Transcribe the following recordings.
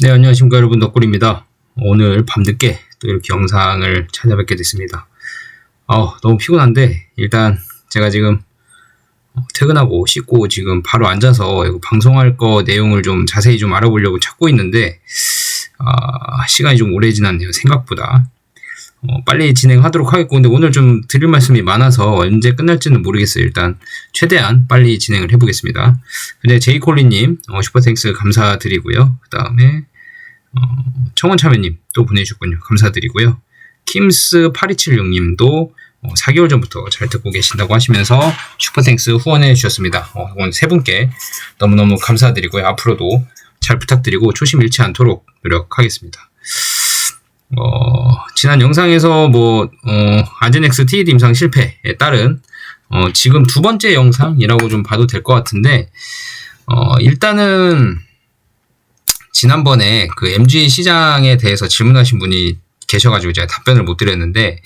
네, 안녕하십니까 여러분, 덕구리입니다. 오늘 밤늦게 또 이렇게 영상을 찾아뵙게 됐습니다. 너무 피곤한데 일단 제가 지금 퇴근하고 씻고 지금 바로 앉아서 이거 방송할 거 내용을 좀 자세히 좀 알아보려고 찾고 있는데 시간이 좀 오래 지났네요, 생각보다. 빨리 진행하도록 하겠고, 근데 오늘 좀 드릴 말씀이 많아서 언제 끝날지는 모르겠어요. 일단 최대한 빨리 진행을 해보겠습니다. 근데 제이콜리님 슈퍼땡스 감사드리고요. 그 다음에 청원참여님 또 보내주셨군요. 감사드리고요. 킴스8276님도 4개월 전부터 잘 듣고 계신다고 하시면서 슈퍼땡스 후원해 주셨습니다. 이건 세 분께 너무너무 감사드리고요. 앞으로도 잘 부탁드리고 초심 잃지 않도록 노력하겠습니다. 지난 영상에서 아제넥스 TED 임상 실패에 따른 지금 두 번째 영상이라고 좀 봐도 될 것 같은데, 일단은 지난번에 그 MG 시장에 대해서 질문하신 분이 계셔가지고 제가 답변을 못 드렸는데,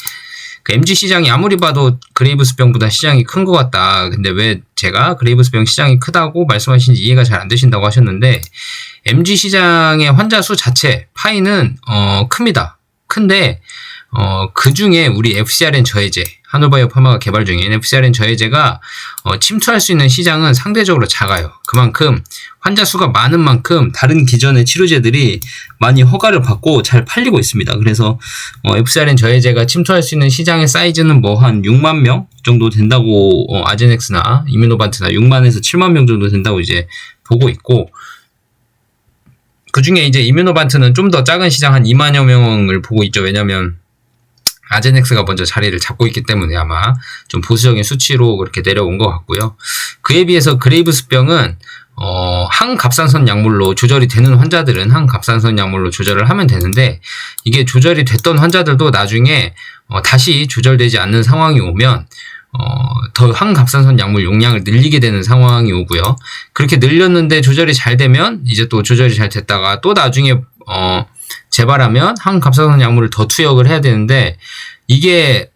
그 MG 시장이 아무리 봐도 그레이브스병보다 시장이 큰 것 같다. 근데 왜 제가 그레이브스병 시장이 크다고 말씀하시는지 이해가 잘 안 되신다고 하셨는데, MG 시장의 환자 수 자체 파이는 큽니다. 큰데 그 중에 우리 FcRn 저해제, 한올바이오 파마가 개발 중인 FcRn 저해제가 침투할 수 있는 시장은 상대적으로 작아요. 그만큼 환자 수가 많은 만큼 다른 기존의 치료제들이 많이 허가를 받고 잘 팔리고 있습니다. 그래서 FcRn 저해제가 침투할 수 있는 시장의 사이즈는 한 6만 명 정도 된다고 아제넥스나 이뮤노반트나 6만에서 7만 명 정도 된다고 이제 보고 있고, 그 중에 이제 이뮤노반트는 좀 더 작은 시장 한 2만여 명을 보고 있죠. 왜냐면 아제넥스가 먼저 자리를 잡고 있기 때문에 아마 좀 보수적인 수치로 그렇게 내려온 것 같고요. 그에 비해서 그레이브스병은 항갑산선 약물로 조절이 되는 환자들은 항갑산선 약물로 조절을 하면 되는데, 이게 조절이 됐던 환자들도 나중에 다시 조절되지 않는 상황이 오면 더 항갑산선 약물 용량을 늘리게 되는 상황이 오고요. 그렇게 늘렸는데 조절이 잘 되면 이제 또 조절이 잘 됐다가 또 나중에 재발하면 항갑산선 약물을 더 투약을 해야 되는데, 이게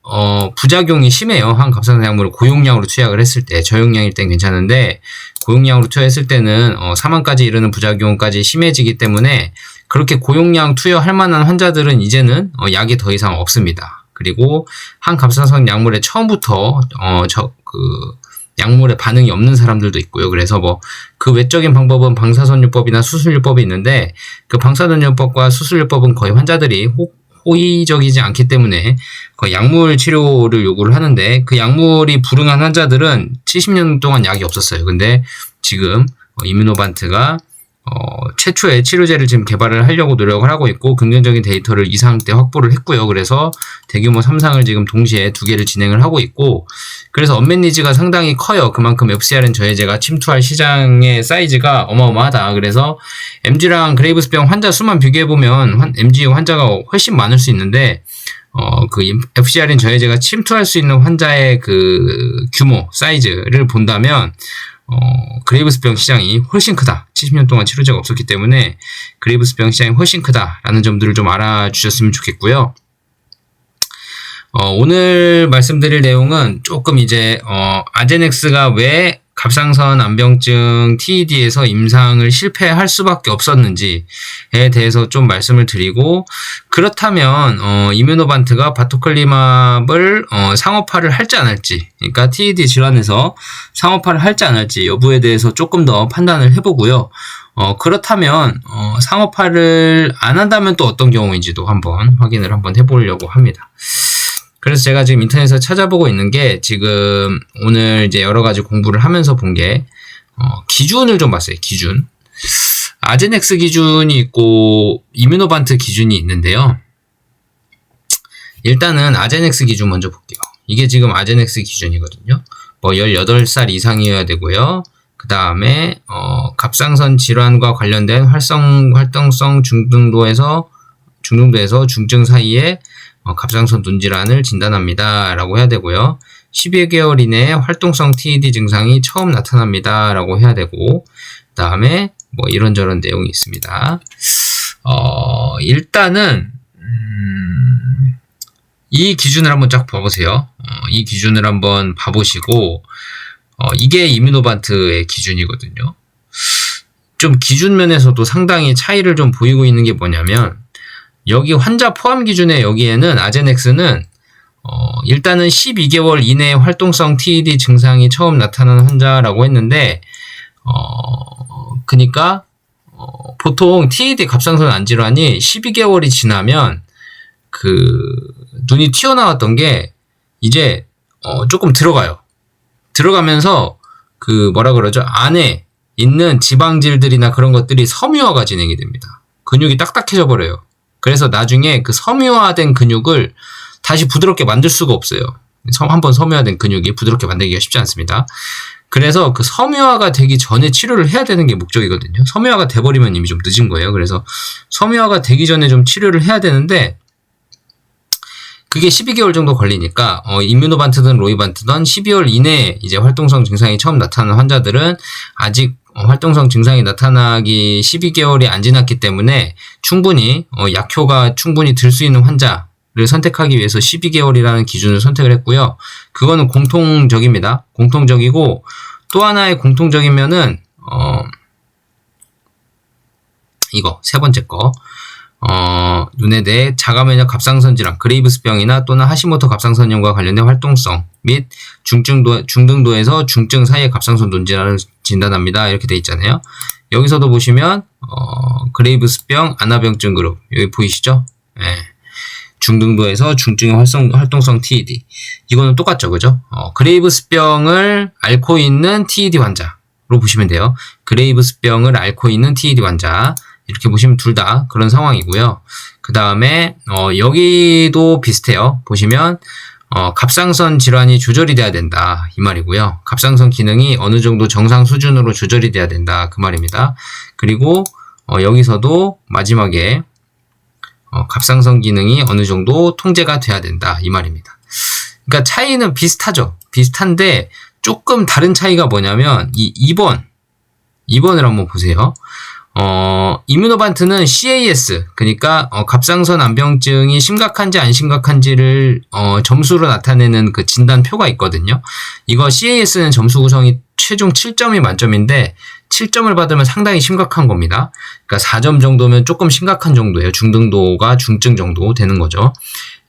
부작용이 심해요. 항갑산선 약물을 고용량으로 투약을 했을 때. 저용량일 땐 괜찮은데 고용량으로 투여했을 때는 사망까지 이르는 부작용까지 심해지기 때문에, 그렇게 고용량 투여할 만한 환자들은 이제는 약이 더 이상 없습니다. 그리고 항갑산선 약물에 처음부터 약물에 반응이 없는 사람들도 있고요. 그래서 그 외적인 방법은 방사선요법이나 수술요법이 있는데, 그 방사선요법과 수술요법은 거의 환자들이 호의적이지 않기 때문에 거의 약물 치료를 요구를 하는데, 그 약물이 불응한 환자들은 70년 동안 약이 없었어요. 근데 지금 이뮤노반트가 최초의 치료제를 지금 개발을 하려고 노력을 하고 있고, 긍정적인 데이터를 2상 때 확보를 했고요. 그래서 대규모 3상을 지금 동시에 2개를 진행을 하고 있고, 그래서 언맷 니즈가 상당히 커요. 그만큼 FcRn 저해제가 침투할 시장의 사이즈가 어마어마하다. 그래서 MG랑 그레이브스병 환자 수만 비교해보면 MG 환자가 훨씬 많을 수 있는데, 그 FcRn 저해제가 침투할 수 있는 환자의 그 규모, 사이즈를 본다면 그레이브스병 시장이 훨씬 크다. 70년 동안 치료제가 없었기 때문에 그레이브스병 시장이 훨씬 크다라는 점들을 좀 알아주셨으면 좋겠고요. 오늘 말씀드릴 내용은 조금 이제 아제넥스가 왜 갑상선 암병증 TED에서 임상을 실패할 수밖에 없었는지에 대해서 좀 말씀을 드리고, 그렇다면 이뮤노반트가 바토클리맙을 상업화를 할지 안 할지, 그러니까 TED 질환에서 상업화를 할지 안 할지 여부에 대해서 조금 더 판단을 해보고요. 그렇다면 상업화를 안 한다면 또 어떤 경우인지도 한번 확인을 한번 해보려고 합니다. 그래서 제가 지금 인터넷에서 찾아보고 있는 게, 지금 오늘 이제 여러 가지 공부를 하면서 본 게, 기준을 좀 봤어요. 기준. 아제넥스 기준이 있고 이뮤노반트 기준이 있는데요. 일단은 아제넥스 기준 먼저 볼게요. 이게 지금 아제넥스 기준이거든요. 18살 이상이어야 되고요. 그 다음에 갑상선 질환과 관련된 활동성 중등도에서 중증 사이에 갑상선 눈질환을 진단합니다 라고 해야 되고요. 12개월 이내에 활동성 TED 증상이 처음 나타납니다 라고 해야 되고, 그 다음에 이런저런 내용이 있습니다. 일단은 이 기준을 한번 쫙 봐보세요. 이 기준을 한번 봐보시고, 이게 이뮤노반트의 기준이거든요. 좀 기준 면에서도 상당히 차이를 좀 보이고 있는 게 뭐냐면, 여기 환자 포함 기준에 여기에는 아제넥스는 일단은 12개월 이내 활동성 TED 증상이 처음 나타나는 환자라고 했는데, 그니까 보통 TED 갑상선 안질환이 12개월이 지나면 눈이 튀어나왔던 게 이제 조금 들어가요. 들어가면서 뭐라 그러죠? 안에 있는 지방질들이나 그런 것들이 섬유화가 진행이 됩니다. 근육이 딱딱해져 버려요. 그래서 나중에 섬유화된 근육을 다시 부드럽게 만들 수가 없어요. 한번 섬유화된 근육이 부드럽게 만들기가 쉽지 않습니다. 그래서 섬유화가 되기 전에 치료를 해야 되는 게 목적이거든요. 섬유화가 돼버리면 이미 좀 늦은 거예요. 그래서 섬유화가 되기 전에 좀 치료를 해야 되는데, 그게 12개월 정도 걸리니까 이뮤노반트든 로이반트든 12월 이내에 이제 활동성 증상이 처음 나타나는 환자들은 아직 활동성 증상이 나타나기 12개월이 안 지났기 때문에 충분히 약효가 충분히 들 수 있는 환자를 선택하기 위해서 12개월이라는 기준을 선택을 했고요. 그거는 공통적입니다. 공통적이고, 또 하나의 공통적인 면은 이거 세 번째 거, 눈에 대해 자가면역 갑상선 질환, 그레이브스병이나 또는 하시모토 갑상선염과 관련된 활동성 및 중등도에서 중증 사이의 갑상선 논질환을 진단합니다. 이렇게 돼 있잖아요. 여기서도 보시면 그레이브스병, 아나병증 그룹 여기 보이시죠? 네. 중등도에서 중증의 활동성 TED, 이거는 똑같죠, 그죠? 그레이브스병을 앓고 있는 TED 환자로 보시면 돼요. 그레이브스병을 앓고 있는 TED 환자, 이렇게 보시면 둘 다 그런 상황이고요. 그 다음에 여기도 비슷해요. 보시면 갑상선 질환이 조절이 돼야 된다, 이 말이고요. 갑상선 기능이 어느 정도 정상 수준으로 조절이 돼야 된다, 그 말입니다. 그리고 여기서도 마지막에 갑상선 기능이 어느 정도 통제가 돼야 된다, 이 말입니다. 그러니까 차이는 비슷하죠. 비슷한데 조금 다른 차이가 뭐냐면 이 2번을 한번 보세요. 이뮤노반트는 CAS, 그러니까 갑상선 암병증이 심각한지 안 심각한지를 점수로 나타내는 그 진단표가 있거든요. 이거 CAS는 점수 구성이 최종 7점이 만점인데 7점을 받으면 상당히 심각한 겁니다. 그러니까 4점 정도면 조금 심각한 정도예요. 중등도가 중증 정도 되는 거죠.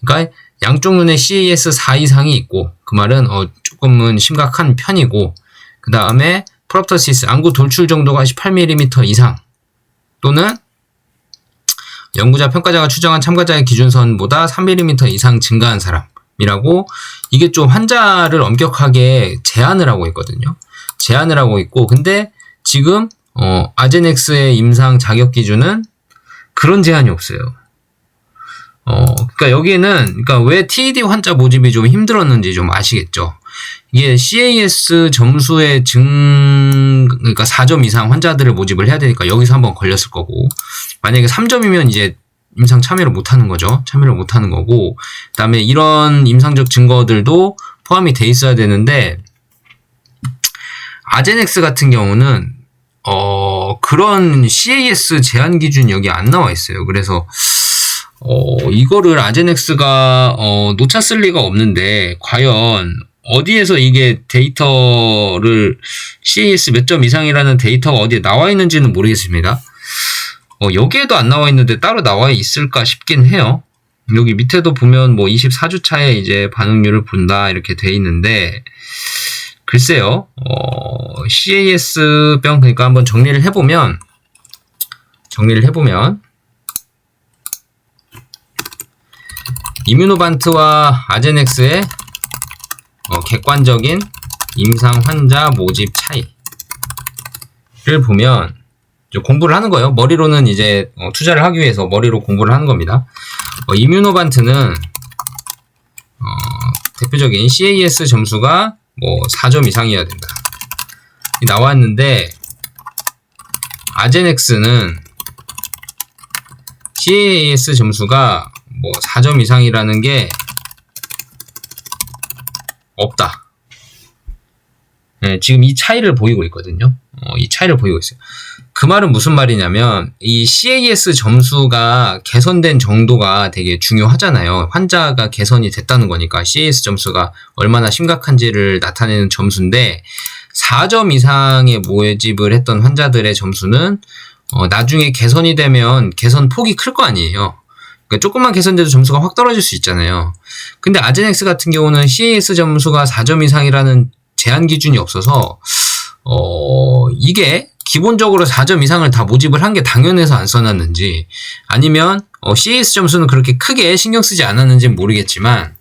그러니까 양쪽 눈에 CAS 4 이상이 있고, 그 말은 조금은 심각한 편이고, 그 다음에 프롭토시스, 안구 돌출 정도가 18mm 이상, 또는 연구자 평가자가 추정한 참가자의 기준선보다 3mm 이상 증가한 사람이라고, 이게 좀 환자를 엄격하게 제한을 하고 있거든요. 제한을 하고 있고, 근데 지금 아제넥스의 임상 자격 기준은 그런 제한이 없어요. 그러니까 여기는, 그러니까 왜 TED 환자 모집이 좀 힘들었는지 좀 아시겠죠? 이게 CAS 점수의 그러니까 4점 이상 환자들을 모집을 해야 되니까 여기서 한번 걸렸을 거고, 만약에 3점이면 이제 임상 참여를 못 하는 거죠. 참여를 못 하는 거고, 그 다음에 이런 임상적 증거들도 포함이 돼 있어야 되는데, 아제넥스 같은 경우는 그런 CAS 제한 기준이 여기 안 나와 있어요. 그래서 이거를 아제넥스가 놓쳤을 리가 없는데, 과연 어디에서 이게 데이터를 CAS 몇 점 이상이라는 데이터가 어디에 나와 있는지는 모르겠습니다. 여기에도 안 나와 있는데 따로 나와 있을까 싶긴 해요. 여기 밑에도 보면 뭐 24주 차에 이제 반응률을 본다 이렇게 돼 있는데, 글쎄요. CAS병, 그러니까 한번 정리를 해보면 이뮤노반트와 아제넥스의 객관적인 임상 환자 모집 차이를 보면, 공부를 하는 거예요. 머리로는 이제 투자를 하기 위해서 머리로 공부를 하는 겁니다. 이뮤노반트는 대표적인 CAS 점수가 뭐 4점 이상이어야 된다, 나왔는데, 아제넥스는 CAS 점수가 뭐 4점 이상이라는 게 없다. 네, 지금 이 차이를 보이고 있거든요. 이 차이를 보이고 있어요. 그 말은 무슨 말이냐면, 이 CAS 점수가 개선된 정도가 되게 중요하잖아요. 환자가 개선이 됐다는 거니까 CAS 점수가 얼마나 심각한지를 나타내는 점수인데, 4점 이상의 모집을 했던 환자들의 점수는 나중에 개선이 되면 개선 폭이 클 거 아니에요. 그러니까 조금만 개선돼도 점수가 확 떨어질 수 있잖아요. 근데 아제넥스 같은 경우는 CAS 점수가 4점 이상이라는 제한 기준이 없어서 이게 기본적으로 4점 이상을 다 모집을 한 게 당연해서 안 써놨는지, 아니면 CAS 점수는 그렇게 크게 신경 쓰지 않았는지는 모르겠지만,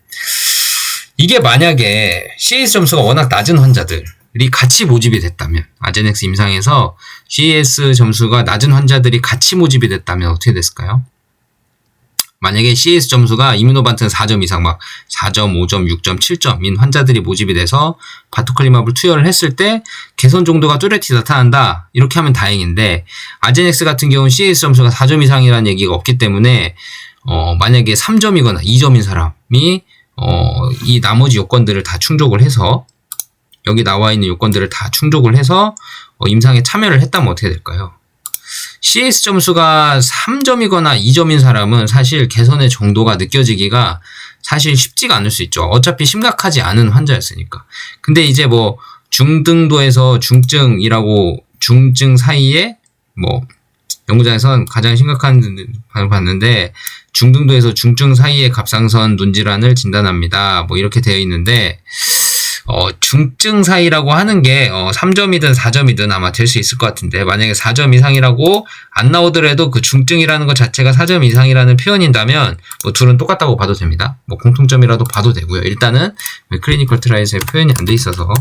이게 만약에 CAS 점수가 워낙 낮은 환자들이 같이 모집이 됐다면, 아제넥스 임상에서 CAS 점수가 낮은 환자들이 같이 모집이 됐다면 어떻게 됐을까요? 만약에 CAS 점수가 이뮤노반트는 4점 이상, 막 4점, 5점, 6점, 7점인 환자들이 모집이 돼서 바토클리마블 투여를 했을 때 개선 정도가 뚜렷이 나타난다, 이렇게 하면 다행인데, 아제넥스 같은 경우는 CAS 점수가 4점 이상이라는 얘기가 없기 때문에 만약에 3점이거나 2점인 사람이 이 나머지 요건들을 다 충족을 해서, 여기 나와 있는 요건들을 다 충족을 해서 임상에 참여를 했다면 어떻게 될까요? CAS 점수가 3점이거나 2점인 사람은 사실 개선의 정도가 느껴지기가 사실 쉽지가 않을 수 있죠. 어차피 심각하지 않은 환자였으니까. 근데 이제 뭐 중등도에서 중증이라고, 중증 사이에 뭐 연구자에선 가장 심각한 반응을 봤는데, 중등도에서 중증 사이에 갑상선 눈질환을 진단합니다, 뭐 이렇게 되어 있는데, 중증 사이라고 하는 게 3점이든 4점이든 아마 될 수 있을 것 같은데, 만약에 4점 이상이라고 안 나오더라도 그 중증이라는 것 자체가 4점 이상이라는 표현인다면 뭐 둘은 똑같다고 봐도 됩니다. 뭐 공통점이라도 봐도 되고요. 일단은 클리니컬 트라이얼에 표현이 안 돼 있어서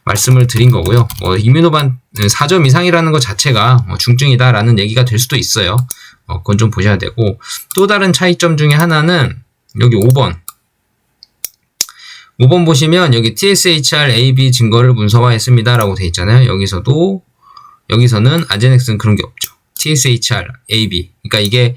말씀을 드린 거고요. 이뮤노반 4점 이상이라는 것 자체가 중증이다라는 얘기가 될 수도 있어요. 그건 좀 보셔야 되고, 또 다른 차이점 중에 하나는 여기 5번 보시면 여기 TSHR AB 증거를 문서화했습니다 라고 돼 있잖아요. 여기서는 아제넥스는 그런 게 없죠. TSHR AB, 그러니까 이게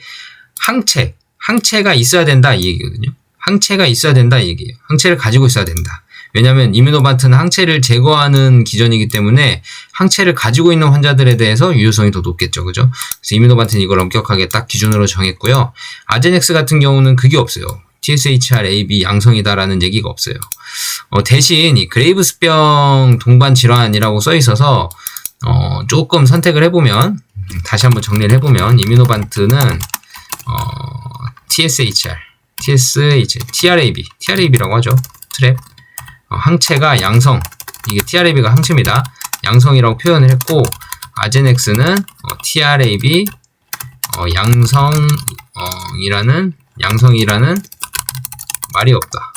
항체가 있어야 된다 이 얘기거든요. 항체가 있어야 된다 이 얘기예요. 항체를 가지고 있어야 된다. 왜냐하면 이뮤노반트는 항체를 제거하는 기전이기 때문에 항체를 가지고 있는 환자들에 대해서 유효성이 더 높겠죠, 그죠? 그래서 이뮤노반트는 이걸 엄격하게 딱 기준으로 정했고요. 아제넥스 같은 경우는 그게 없어요. TSHR AB 양성이다라는 얘기가 없어요. 대신 이 그레이브스병 동반 질환이라고 써 있어서 조금 선택을 해보면, 다시 한번 정리를 해보면, 이뮤노반트는 TRAB라고 하죠. 트랩. 항체가 양성, 이게 TRAB가 항체입니다. 양성이라고 표현을 했고, 아제넥스는 TRAB 양성이라는 말이 없다.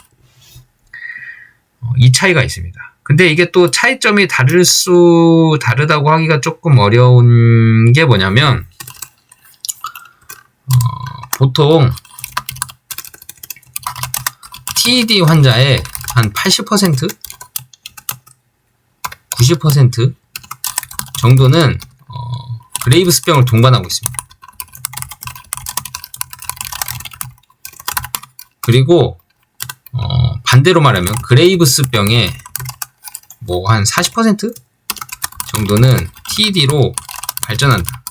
이 차이가 있습니다. 근데 이게 또 차이점이 다르다고 하기가 조금 어려운 게 뭐냐면, 보통 TED 환자의 한 80%? 90% 정도는 그레이브스병을 동반하고 있습니다. 그리고 반대로 말하면 그레이브스병의 뭐 한 40% 정도는 TED로 발전한다.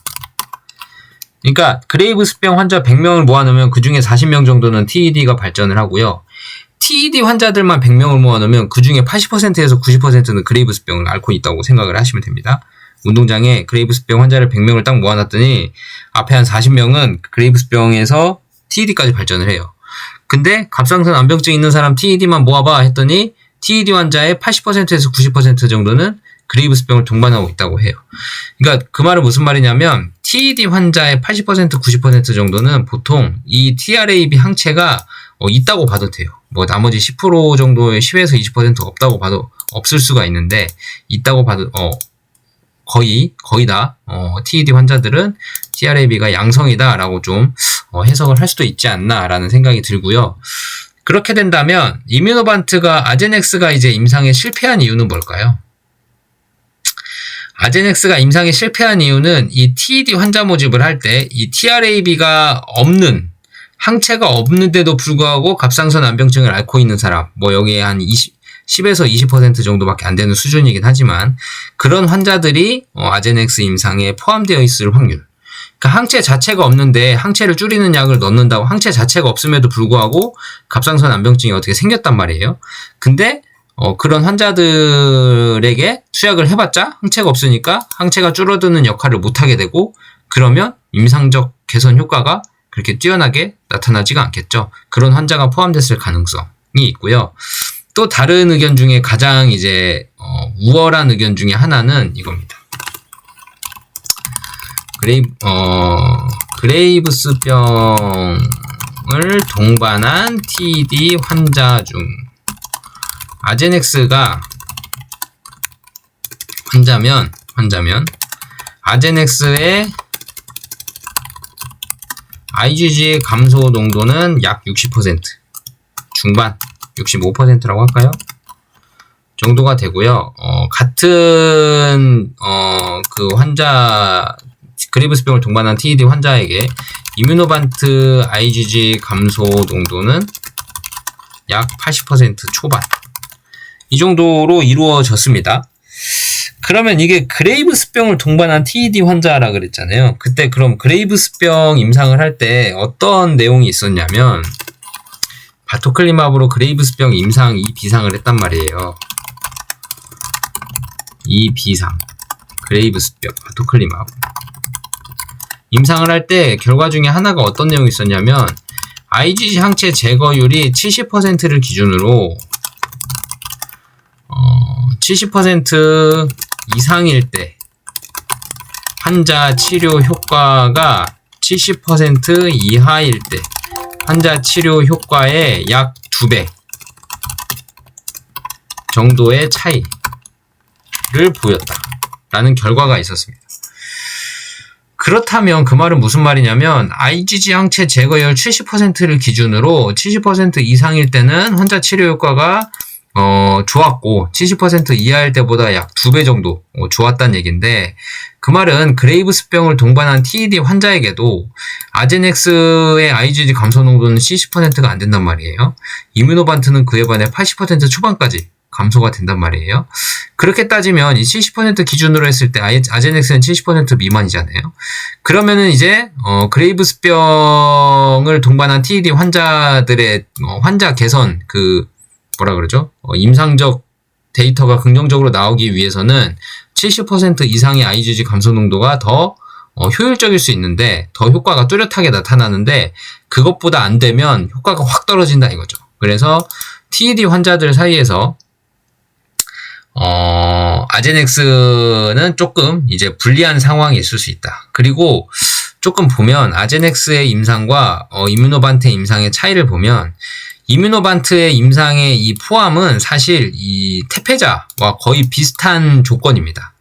그러니까 그레이브스병 환자 100명을 모아놓으면 그 중에 40명 정도는 TED가 발전을 하고요. TED 환자들만 100명을 모아놓으면 그 중에 80%에서 90%는 그레이브스병을 앓고 있다고 생각을 하시면 됩니다. 운동장에 그레이브스병 환자를 100명을 딱 모아놨더니 앞에 한 40명은 그레이브스병에서 TED까지 발전을 해요. 근데 갑상선 암병증 있는 사람 TED만 모아봐 했더니 TED 환자의 80%에서 90% 정도는 그레이브스병을 동반하고 있다고 해요. 그러니까 그 말은 무슨 말이냐면, TED 환자의 80% 90% 정도는 보통 이 TRAB 항체가 있다고 봐도 돼요. 뭐 나머지 10% 정도의 10에서 20% 없다고 봐도, 없을 수가 있는데 있다고 봐도 거의 다 TED 환자들은 TRAB가 양성이다라고 좀 해석을 할 수도 있지 않나라는 생각이 들고요. 그렇게 된다면 이뮤노반트가 아제넥스가 이제 임상에 실패한 이유는 뭘까요? 아제넥스가 임상에 실패한 이유는 이 TED 환자 모집을 할 때 이 TRAB가 없는, 항체가 없는데도 불구하고 갑상선 암병증을 앓고 있는 사람, 뭐 여기에 한 10에서 20% 정도밖에 안 되는 수준이긴 하지만, 그런 환자들이 아제넥스 임상에 포함되어 있을 확률. 그러니까 항체 자체가 없는데 항체를 줄이는 약을 넣는다고 항체 자체가 없음에도 불구하고 갑상선 암병증이 어떻게 생겼단 말이에요. 근데 그런 환자들에게 투약을 해봤자 항체가 없으니까 항체가 줄어드는 역할을 못하게 되고, 그러면 임상적 개선 효과가 그렇게 뛰어나게 나타나지가 않겠죠. 그런 환자가 포함됐을 가능성이 있고요. 또 다른 의견 중에 가장 이제 우월한 의견 중에 하나는 이겁니다. 그레이브스병을 동반한 TED 환자 중 아제넥스가 환자면 아제넥스의 IgG 감소 농도는 약 60% 중반 65%라고 할까요? 정도가 되고요. 같은 그 환자 그레이브스병을 동반한 TED 환자에게 이뮤노반트 IgG 감소 농도는 약 80% 초반 이 정도로 이루어졌습니다. 그러면 이게 그레이브스병을 동반한 TED 환자라 그랬잖아요. 그때 그럼 그레이브스병 임상을 할 때 어떤 내용이 있었냐면 바토클리마브로 그레이브스병 임상 2비상을 했단 말이에요. 2비상 그레이브스병 바토클리마브 임상을 할 때 결과 중에 하나가 어떤 내용이 있었냐면 IgG 항체 제거율이 70%를 기준으로 70% 이상일 때 환자 치료 효과가 70% 이하일 때 환자 치료 효과의 약 2배 정도의 차이를 보였다라는 결과가 있었습니다. 그렇다면 그 말은 무슨 말이냐면 IgG 항체 제거율 70%를 기준으로 70% 이상일 때는 환자 치료 효과가 좋았고 70% 이하일 때보다 약 2배 정도 좋았다는 얘기인데, 그 말은 그레이브스병을 동반한 TED 환자에게도 아제넥스의 IgG 감소 농도는 70%가 안 된단 말이에요. 이뮤노반트는 그에 반해 80% 초반까지 감소가 된단 말이에요. 그렇게 따지면 이 70% 기준으로 했을 때 아제넥스는 70% 미만이잖아요. 그러면은 이제 그레이브스병을 동반한 TED 환자들의 환자 개선 임상적 데이터가 긍정적으로 나오기 위해서는 70% 이상의 IgG 감소 농도가 더 효율적일 수 있는데, 더 효과가 뚜렷하게 나타나는데, 그것보다 안 되면 효과가 확 떨어진다 이거죠. 그래서 TED 환자들 사이에서 아제넥스는 조금 이제 불리한 상황이 있을 수 있다. 그리고 조금 보면 아제넥스의 임상과 이뮤노반트의 임상의 차이를 보면, 이뮤노반트의 임상의 이 포함은 사실 이 태페자와 거의 비슷한 조건입니다.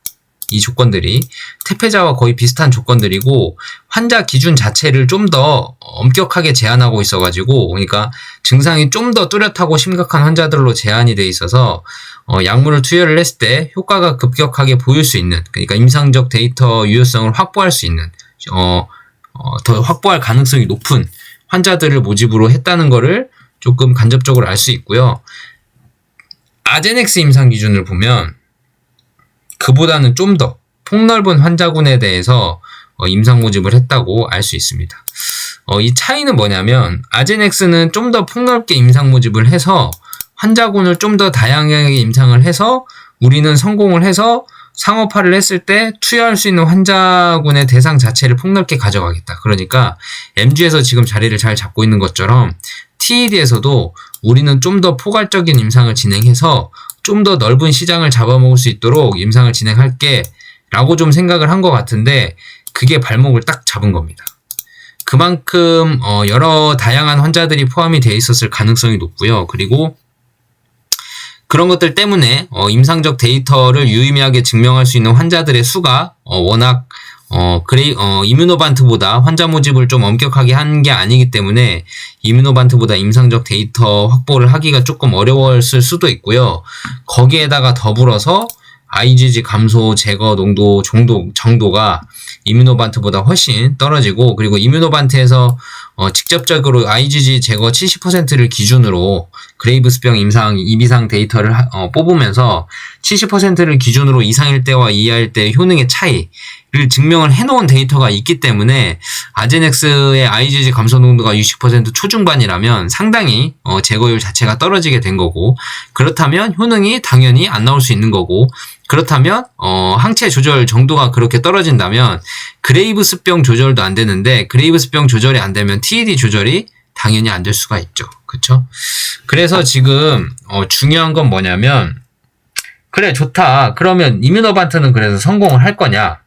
이 조건들이 태페자와 거의 비슷한 조건들이고, 환자 기준 자체를 좀 더 엄격하게 제한하고 있어가지고, 그러니까 증상이 좀 더 뚜렷하고 심각한 환자들로 제한이 돼 있어서 약물을 투여를 했을 때 효과가 급격하게 보일 수 있는, 그러니까 임상적 데이터 유효성을 확보할 수 있는 더 확보할 가능성이 높은 환자들을 모집으로 했다는 거를 조금 간접적으로 알 수 있고요. 아제넥스 임상 기준을 보면 그보다는 좀 더 폭넓은 환자군에 대해서 임상 모집을 했다고 알 수 있습니다. 이 차이는 뭐냐면 아제넥스는 좀 더 폭넓게 임상 모집을 해서 환자군을 좀 더 다양하게 임상을 해서 우리는 성공을 해서 상업화를 했을 때 투여할 수 있는 환자군의 대상 자체를 폭넓게 가져가겠다. 그러니까 MG에서 지금 자리를 잘 잡고 있는 것처럼 TED에서도 우리는 좀 더 포괄적인 임상을 진행해서 좀 더 넓은 시장을 잡아먹을 수 있도록 임상을 진행할게 라고 좀 생각을 한 것 같은데, 그게 발목을 딱 잡은 겁니다. 그만큼 여러 다양한 환자들이 포함이 되어 있었을 가능성이 높고요. 그리고 그런 것들 때문에 임상적 데이터를 유의미하게 증명할 수 있는 환자들의 수가 워낙 이뮤노반트보다 환자 모집을 좀 엄격하게 한 게 아니기 때문에 이뮤노반트보다 임상적 데이터 확보를 하기가 조금 어려웠을 수도 있고요. 거기에다가 더불어서 IgG 감소 제거 농도 정도가 이뮤노반트보다 훨씬 떨어지고, 그리고 이뮤노반트에서 직접적으로 IgG 제거 70%를 기준으로 그레이브스병 임상 2비상 데이터를 뽑으면서 70%를 기준으로 이상일 때와 이하일 때의 효능의 차이를 증명을 해놓은 데이터가 있기 때문에 아제넥스의 IgG 감소 농도가 60% 초중반이라면 상당히 제거율 자체가 떨어지게 된 거고, 그렇다면 효능이 당연히 안 나올 수 있는 거고, 그렇다면 항체 조절 정도가 그렇게 떨어진다면 그레이브스병 조절도 안 되는데, 그레이브스병 조절이 안 되면 TED 조절이 당연히 안 될 수가 있죠. 그쵸? 그래서 지금 중요한 건 뭐냐면, 그래 좋다. 그러면 이뮤노반트는 그래서 성공을 할 거냐?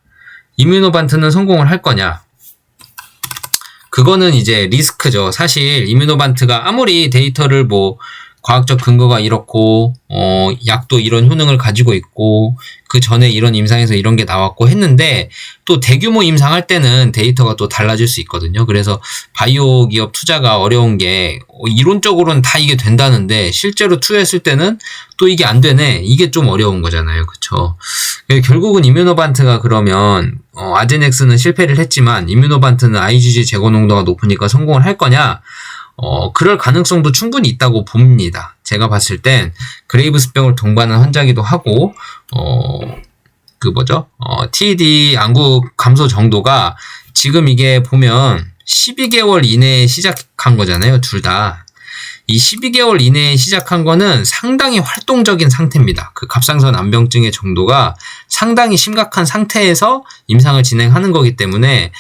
이뮤노반트는 성공을 할 거냐? 그거는 이제 리스크죠. 사실 이뮤노반트가 아무리 데이터를 뭐 과학적 근거가 이렇고 약도 이런 효능을 가지고 있고 그 전에 이런 임상에서 이런 게 나왔고 했는데, 또 대규모 임상할 때는 데이터가 또 달라질 수 있거든요. 그래서 바이오 기업 투자가 어려운 게 이론적으로는 다 이게 된다는데 실제로 투여했을 때는 또 이게 안 되네. 이게 좀 어려운 거잖아요. 그쵸? 결국은 이뮤노반트가 그러면 아제넥스는 실패를 했지만 이뮤노반트는 IgG 제거 농도가 높으니까 성공을 할 거냐? 그럴 가능성도 충분히 있다고 봅니다. 제가 봤을 땐 그레이브스병을 동반한 환자기도 하고, TED 안구 감소 정도가 지금 이게 보면 12개월 이내에 시작한 거잖아요, 둘 다. 이 12개월 이내에 시작한 거는 상당히 활동적인 상태입니다. 그 갑상선 암병증의 정도가 상당히 심각한 상태에서 임상을 진행하는 거기 때문에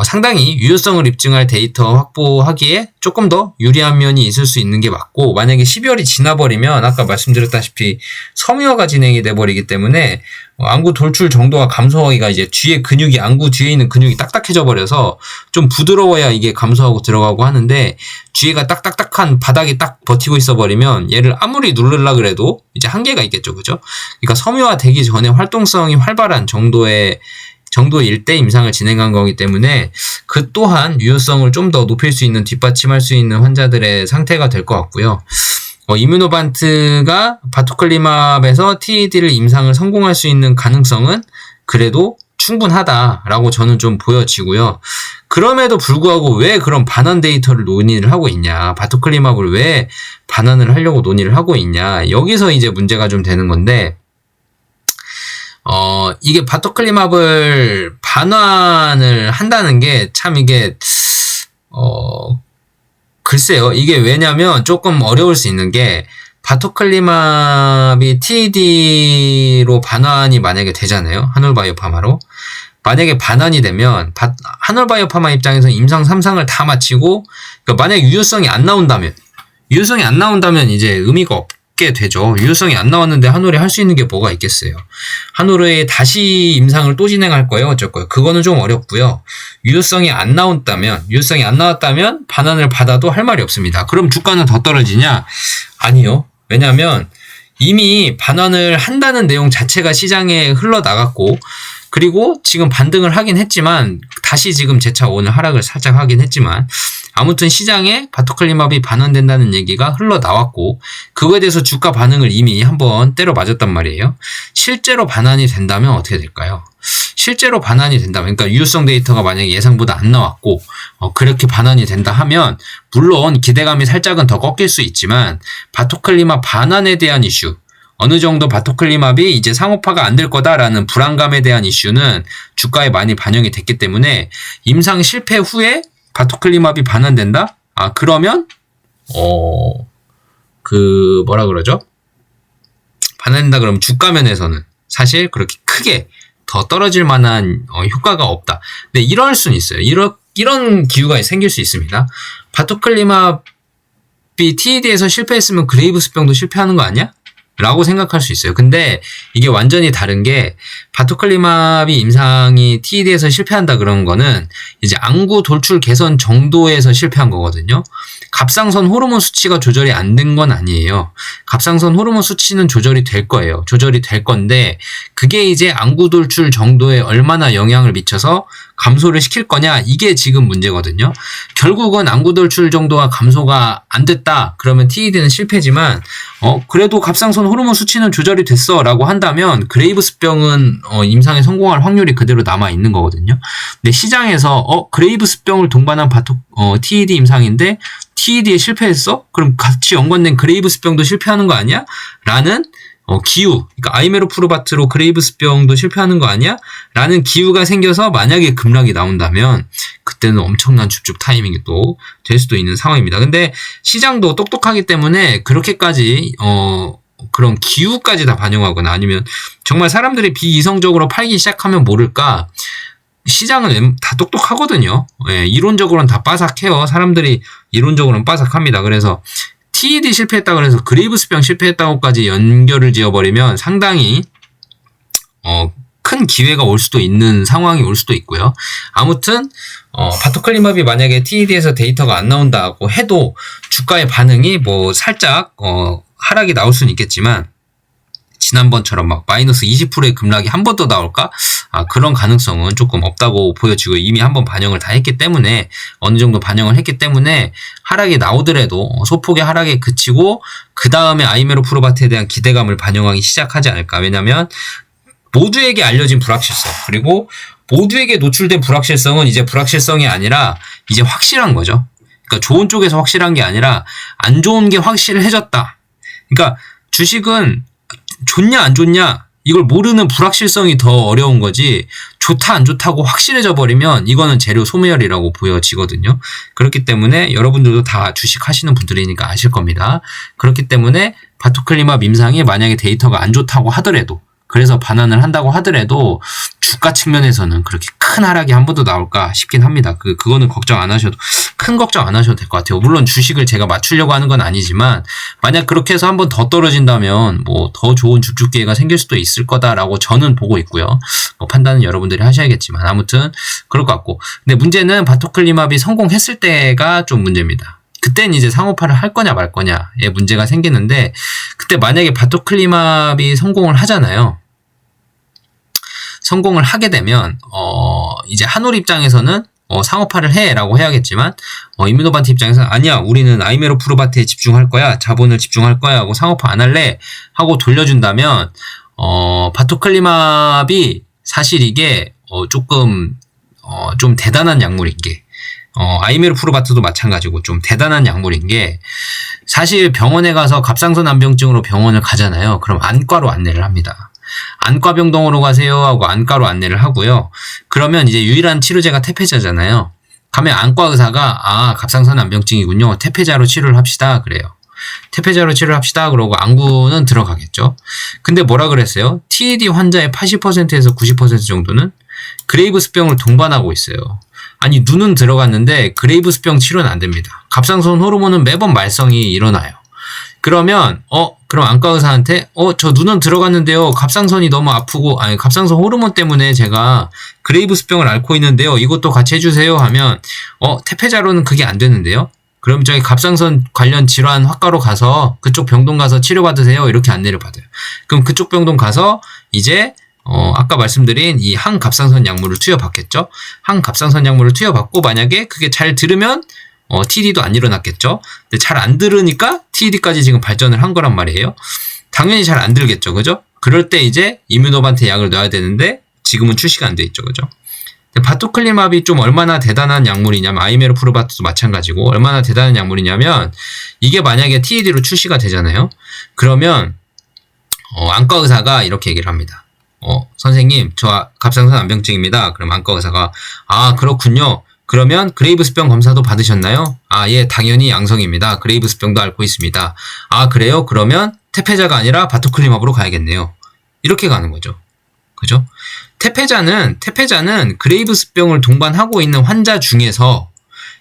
상당히 유효성을 입증할 데이터 확보하기에 조금 더 유리한 면이 있을 수 있는 게 맞고, 만약에 12월이 지나버리면 아까 말씀드렸다시피 섬유화가 진행이 돼버리기 때문에 안구 돌출 정도가 감소하기가 이제 뒤에 근육이, 안구 뒤에 있는 근육이 딱딱해져 버려서 좀 부드러워야 이게 감소하고 들어가고 하는데, 뒤에가 딱딱딱한 바닥이 딱 버티고 있어 버리면 얘를 아무리 누르려 그래도 이제 한계가 있겠죠. 그죠? 그러니까 섬유화 되기 전에 활동성이 활발한 정도일 때 임상을 진행한 거기 때문에 그 또한 유효성을 좀 더 높일 수 있는, 뒷받침할 수 있는 환자들의 상태가 될 것 같고요. 이뮤노반트가 바토클리맙에서 TED를 임상을 성공할 수 있는 가능성은 그래도 충분하다라고 저는 좀 보여지고요. 그럼에도 불구하고 왜 그런 반환 데이터를 논의를 하고 있냐, 바토클리맙을 왜 반환을 하려고 논의를 하고 있냐, 여기서 이제 문제가 좀 되는 건데, 이게 바토클리맙을 반환을 한다는 게 참 이게 글쎄요. 이게 왜냐면 조금 어려울 수 있는 게, 바토클리맙이 TED로 반환이 만약에 되잖아요. 한올바이오파마로. 만약에 반환이 되면 한올바이오파마 입장에서 임상 3상을 다 마치고, 그러니까 만약 유효성이 안 나온다면 이제 의미가 없게 되죠. 유효성이 안 나왔는데 한올이 할 수 있는 게 뭐가 있겠어요. 한올에 다시 임상을 또 진행할 거예요, 어쩔 거예요. 그거는 좀 어렵고요. 유효성이 안 나왔다면 반환을 받아도 할 말이 없습니다. 그럼 주가는 더 떨어지냐? 아니요. 왜냐하면 이미 반환을 한다는 내용 자체가 시장에 흘러나갔고, 그리고 지금 반등을 하긴 했지만 다시 지금 재차 오늘 하락을 살짝 하긴 했지만, 아무튼 시장에 바토클리맙이 반환된다는 얘기가 흘러나왔고, 그거에 대해서 주가 반응을 이미 한번 때려 맞았단 말이에요. 실제로 반환이 된다면 어떻게 될까요? 실제로 반환이 된다면, 그러니까 유효성 데이터가 만약에 예상보다 안 나왔고 그렇게 반환이 된다 하면, 물론 기대감이 살짝은 더 꺾일 수 있지만 바토클리맙 반환에 대한 이슈, 어느 정도 바토클리맙이 이제 상업화가 안 될 거다라는 불안감에 대한 이슈는 주가에 많이 반영이 됐기 때문에, 임상 실패 후에 바토클리맙이 반환된다? 그러면 반환된다 그러면 주가 면에서는 사실 그렇게 크게 더 떨어질 만한 효과가 없다. 근데 이럴 수는 있어요. 이런 기후가 생길 수 있습니다. 바토클리맙이 TED에서 실패했으면 그레이브스병도 실패하는 거 아니야? 라고 생각할 수 있어요. 근데 이게 완전히 다른 게, 바토클리맙이 임상이 TED에서 실패한다 그런 거는 이제 안구 돌출 개선 정도에서 실패한 거거든요. 갑상선 호르몬 수치가 조절이 안 된 건 아니에요. 갑상선 호르몬 수치는 조절이 될 거예요. 조절이 될 건데, 그게 이제 안구 돌출 정도에 얼마나 영향을 미쳐서 감소를 시킬 거냐, 이게 지금 문제거든요. 결국은 안구 돌출 정도가 감소가 안 됐다 그러면 TED는 실패지만, 그래도 갑상선 호르몬 수치는 조절이 됐어 라고 한다면 그레이브스병은 임상에 성공할 확률이 그대로 남아 있는 거거든요. 근데 시장에서 그레이브스병을 동반한 TED 임상인데 TED에 실패했어? 그럼 같이 연관된 그레이브스병도 실패하는 거 아니야? 라는 기우, 그러니까 아이메로프로바트로 그레이브스병도 실패하는 거 아니야? 라는 기우가 생겨서 만약에 급락이 나온다면 그때는 엄청난 줍줍 타이밍이 또 될 수도 있는 상황입니다. 근데 시장도 똑똑하기 때문에 그렇게까지 그런 기우까지 다 반영하거나 아니면 정말 사람들이 비이성적으로 팔기 시작하면 모를까 시장은 다 똑똑하거든요. 예, 이론적으로는 다 빠삭해요. 사람들이 이론적으로는 빠삭합니다. 그래서 TED 실패했다고 해서 그레이브스병 실패했다고까지 연결을 지어버리면 상당히 큰 기회가 올 수도 있는 상황이 올 수도 있고요. 아무튼 바토클리맙이 만약에 TED에서 데이터가 안 나온다고 해도 주가의 반응이 뭐 살짝 하락이 나올 수는 있겠지만 지난번처럼 막 마이너스 20%의 급락이 한 번 더 나올까? 그런 가능성은 조금 없다고 보여지고 이미 한번 반영을 다 했기 때문에 어느 정도 반영을 했기 때문에 하락이 나오더라도 소폭의 하락에 그치고 그 다음에 아이메로프로바트에 대한 기대감을 반영하기 시작하지 않을까. 왜냐하면 모두에게 알려진 불확실성 그리고 모두에게 노출된 불확실성은 이제 불확실성이 아니라 이제 확실한 거죠. 그러니까 좋은 쪽에서 확실한 게 아니라 안 좋은 게 확실해졌다. 그러니까 주식은 좋냐 안 좋냐 이걸 모르는 불확실성이 더 어려운 거지 좋다 안 좋다고 확실해져 버리면 이거는 재료 소멸이라고 보여지거든요. 그렇기 때문에 여러분들도 다 주식 하시는 분들이니까 아실 겁니다. 그렇기 때문에 바토클리맙 임상이 만약에 데이터가 안 좋다고 하더라도 그래서 반환을 한다고 하더라도 주가 측면에서는 그렇게 큰 하락이 한 번 더 나올까 싶긴 합니다. 그거는 걱정 안 하셔도 큰 걱정 안 하셔도 될 것 같아요. 물론 주식을 제가 맞추려고 하는 건 아니지만 만약 그렇게 해서 한 번 더 떨어진다면 뭐 더 좋은 줍줍 기회가 생길 수도 있을 거다라고 저는 보고 있고요. 판단은 여러분들이 하셔야겠지만 아무튼 그럴 것 같고 근데 문제는 바토클리맙이 성공했을 때가 좀 문제입니다. 그땐 이제 상호파를 할 거냐 말 거냐의 문제가 생기는데 그때 만약에 바토클리맙이 성공을 하잖아요. 성공을 하게 되면 이제 한올 입장에서는 상호파를 해라고 해야겠지만 이뮤노반트 입장에서는 아니야 우리는 아이메로프로바트에 집중할 거야 자본을 집중할 거야 하고 상호파 안 할래 하고 돌려준다면 바토클리맙이 사실 이게 조금 좀 대단한 약물인 게 아이메로프로바트도 마찬가지고 좀 대단한 약물인 게 사실 병원에 가서 갑상선 암병증으로 병원을 가잖아요. 그럼 안과로 안내를 합니다. 안과병동으로 가세요 하고 안과로 안내를 하고요. 그러면 이제 유일한 치료제가 태페자잖아요. 가면 안과 의사가 갑상선 암병증이군요. 태페자로 치료를 합시다 그래요. 태페자로 치료를 합시다 그러고 안구는 들어가겠죠. 근데 뭐라 그랬어요? TED 환자의 80%에서 90% 정도는 그레이브스병을 동반하고 있어요. 아니 눈은 들어갔는데 그레이브스병 치료는 안 됩니다. 갑상선 호르몬은 매번 말썽이 일어나요. 그러면 그럼 안과 의사한테 저 눈은 들어갔는데요. 갑상선이 너무 아프고 갑상선 호르몬 때문에 제가 그레이브스병을 앓고 있는데요. 이것도 같이 해주세요 하면 태페자로는 그게 안 되는데요. 그럼 저희 갑상선 관련 질환 학과로 가서 그쪽 병동 가서 치료받으세요. 이렇게 안내를 받아요. 그럼 그쪽 병동 가서 이제 아까 말씀드린 이 항갑상선 약물을 투여받겠죠. 항갑상선 약물을 투여받고 만약에 그게 잘 들으면 TED도 안 일어났겠죠. 근데 잘 안 들으니까 TED까지 지금 발전을 한 거란 말이에요. 당연히 잘 안 들겠죠. 그죠? 그럴 때 이제 이뮤노반트 약을 넣어야 되는데 지금은 출시가 안 돼 있죠. 그죠? 바토클리맙이 좀 얼마나 대단한 약물이냐면 아이메로프로바트도 마찬가지고 얼마나 대단한 약물이냐면 이게 만약에 TED로 출시가 되잖아요. 그러면 안과 의사가 이렇게 얘기를 합니다. 선생님 저 갑상선 암병증입니다. 그럼 안과 의사가 그렇군요. 그러면 그레이브스병 검사도 받으셨나요? 예, 당연히 양성입니다. 그레이브스병도 앓고 있습니다. 그래요? 그러면 태페자가 아니라 바토클리맙으로 가야겠네요. 이렇게 가는 거죠. 그죠? 태페자는 그레이브스병을 동반하고 있는 환자 중에서